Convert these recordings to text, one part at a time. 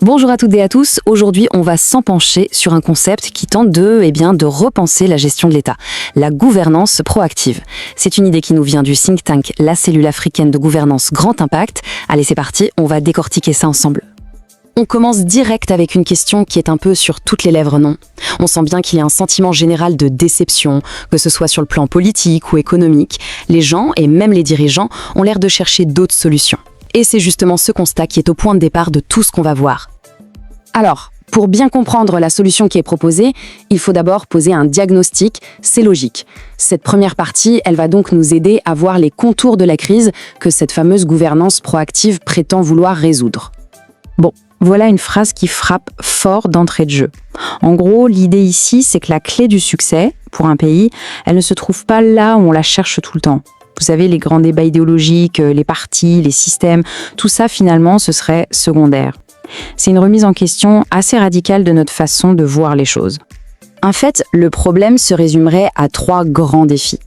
Bonjour à toutes et à tous, aujourd'hui on va s'en pencher sur un concept qui tente de repenser la gestion de l'État, la gouvernance proactive. C'est une idée qui nous vient du think tank La Cellule africaine de gouvernance Grand Impact. Allez c'est parti, on va décortiquer ça ensemble. On commence direct avec une question qui est un peu sur toutes les lèvres, non? On sent bien qu'il y a un sentiment général de déception, que ce soit sur le plan politique ou économique. Les gens, et même les dirigeants, ont l'air de chercher d'autres solutions. Et c'est justement ce constat qui est au point de départ de tout ce qu'on va voir. Alors, pour bien comprendre la solution qui est proposée, il faut d'abord poser un diagnostic, c'est logique. Cette première partie, elle va donc nous aider à voir les contours de la crise que cette fameuse gouvernance proactive prétend vouloir résoudre. Bon, voilà une phrase qui frappe fort d'entrée de jeu. En gros, l'idée ici, c'est que la clé du succès, pour un pays, elle ne se trouve pas là où on la cherche tout le temps. Vous savez, les grands débats idéologiques, les partis, les systèmes, tout ça finalement, ce serait secondaire. C'est une remise en question assez radicale de notre façon de voir les choses. En fait, le problème se résumerait à 3 grands défis.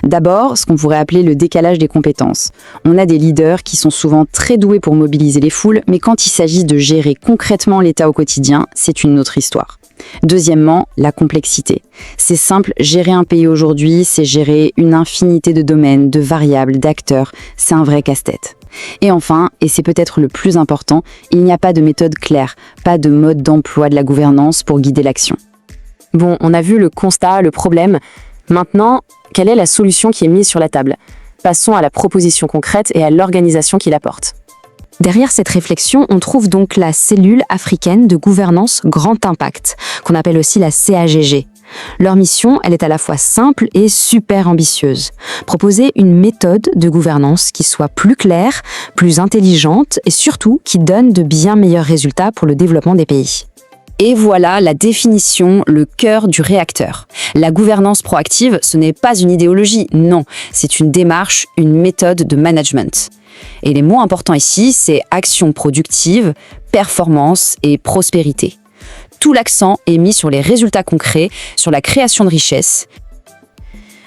D'abord, ce qu'on pourrait appeler le décalage des compétences. On a des leaders qui sont souvent très doués pour mobiliser les foules, mais quand il s'agit de gérer concrètement l'État au quotidien, c'est une autre histoire. Deuxièmement, la complexité. C'est simple, gérer un pays aujourd'hui, c'est gérer une infinité de domaines, de variables, d'acteurs. C'est un vrai casse-tête. Et enfin, et c'est peut-être le plus important, il n'y a pas de méthode claire, pas de mode d'emploi de la gouvernance pour guider l'action. Bon, on a vu le constat, le problème. Maintenant, quelle est la solution qui est mise sur la table? Passons à la proposition concrète et à l'organisation qui la porte. Derrière cette réflexion, on trouve donc la Cellule africaine de gouvernance Grand Impact, qu'on appelle aussi la CAGG. Leur mission, elle est à la fois simple et super ambitieuse. Proposer une méthode de gouvernance qui soit plus claire, plus intelligente et surtout qui donne de bien meilleurs résultats pour le développement des pays. Et voilà la définition, le cœur du réacteur. La gouvernance proactive, ce n'est pas une idéologie, non, c'est une démarche, une méthode de management. Et les mots importants ici, c'est action productive, performance et prospérité. Tout l'accent est mis sur les résultats concrets, sur la création de richesses.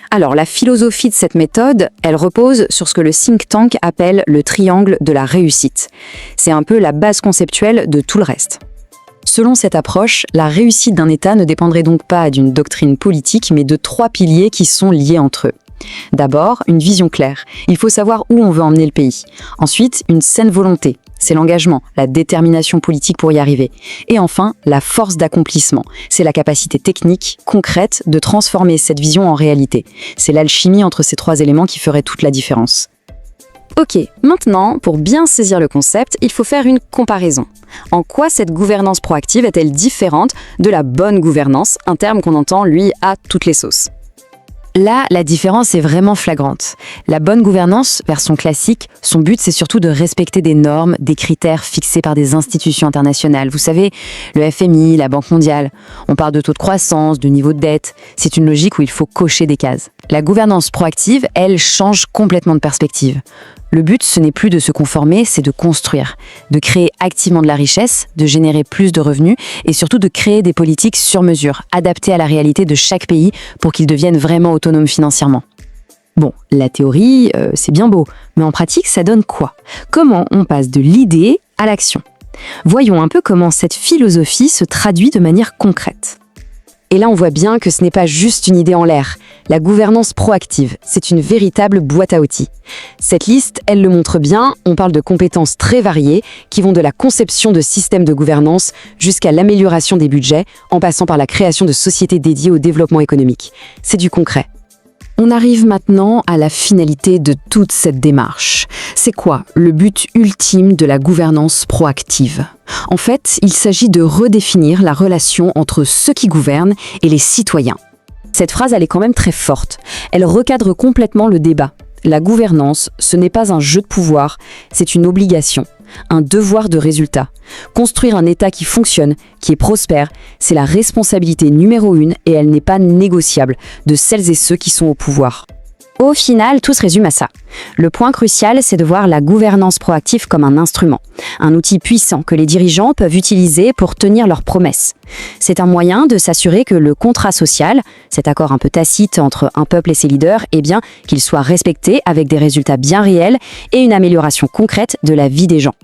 Alors, la philosophie de cette méthode, elle repose sur ce que le think tank appelle le triangle de la réussite. C'est un peu la base conceptuelle de tout le reste. Selon cette approche, la réussite d'un État ne dépendrait donc pas d'une doctrine politique, mais de 3 piliers qui sont liés entre eux. D'abord, une vision claire. Il faut savoir où on veut emmener le pays. Ensuite, une saine volonté. C'est l'engagement, la détermination politique pour y arriver. Et enfin, la force d'accomplissement. C'est la capacité technique, concrète, de transformer cette vision en réalité. C'est l'alchimie entre ces 3 éléments qui ferait toute la différence. Ok, maintenant, pour bien saisir le concept, il faut faire une comparaison. En quoi cette gouvernance proactive est-elle différente de la bonne gouvernance, un terme qu'on entend, lui, à toutes les sauces? Là, la différence est vraiment flagrante. La bonne gouvernance, version classique, son but c'est surtout de respecter des normes, des critères fixés par des institutions internationales. Vous savez, le FMI, la Banque mondiale. On parle de taux de croissance, de niveau de dette. C'est une logique où il faut cocher des cases. La gouvernance proactive, elle, change complètement de perspective. Le but, ce n'est plus de se conformer, c'est de construire, de créer activement de la richesse, de générer plus de revenus et surtout de créer des politiques sur mesure, adaptées à la réalité de chaque pays pour qu'ils deviennent vraiment autonomes financièrement. Bon, la théorie, c'est bien beau, mais en pratique, ça donne quoi? Comment on passe de l'idée à l'action? Voyons un peu comment cette philosophie se traduit de manière concrète. Et là, on voit bien que ce n'est pas juste une idée en l'air. La gouvernance proactive, c'est une véritable boîte à outils. Cette liste, elle le montre bien, on parle de compétences très variées qui vont de la conception de systèmes de gouvernance jusqu'à l'amélioration des budgets, en passant par la création de sociétés dédiées au développement économique. C'est du concret. On arrive maintenant à la finalité de toute cette démarche. C'est quoi le but ultime de la gouvernance proactive? En fait, il s'agit de redéfinir la relation entre ceux qui gouvernent et les citoyens. Cette phrase, elle est quand même très forte. Elle recadre complètement le débat. La gouvernance, ce n'est pas un jeu de pouvoir, c'est une obligation, un devoir de résultat. Construire un État qui fonctionne, qui est prospère, c'est la responsabilité numéro 1 et elle n'est pas négociable de celles et ceux qui sont au pouvoir. Au final, tout se résume à ça. Le point crucial, c'est de voir la gouvernance proactive comme un instrument, un outil puissant que les dirigeants peuvent utiliser pour tenir leurs promesses. C'est un moyen de s'assurer que le contrat social, cet accord un peu tacite entre un peuple et ses leaders, qu'il soit respecté avec des résultats bien réels et une amélioration concrète de la vie des gens.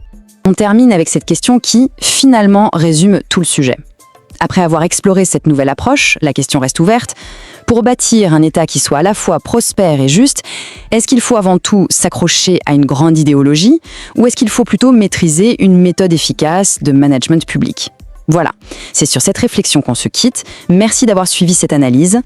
On termine avec cette question qui, finalement, résume tout le sujet. Après avoir exploré cette nouvelle approche, la question reste ouverte. Pour bâtir un État qui soit à la fois prospère et juste, est-ce qu'il faut avant tout s'accrocher à une grande idéologie ou est-ce qu'il faut plutôt maîtriser une méthode efficace de management public ? Voilà, c'est sur cette réflexion qu'on se quitte. Merci d'avoir suivi cette analyse.